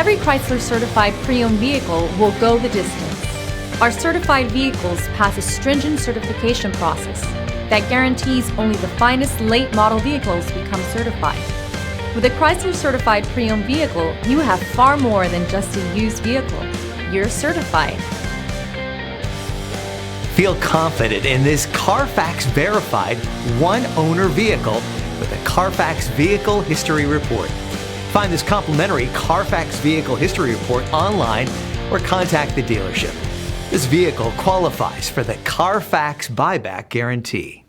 Every Chrysler certified pre-owned vehicle will go the distance. Our certified vehicles pass a stringent certification process that guarantees only the finest late model vehicles become certified. With a Chrysler certified pre-owned vehicle, you have far more than just a used vehicle. You're certified. Feel confident in this Carfax verified one-owner vehicle with a Carfax Vehicle History Report. Find this complimentary Carfax Vehicle History Report online or contact the dealership. This vehicle qualifies for the Carfax Buyback Guarantee.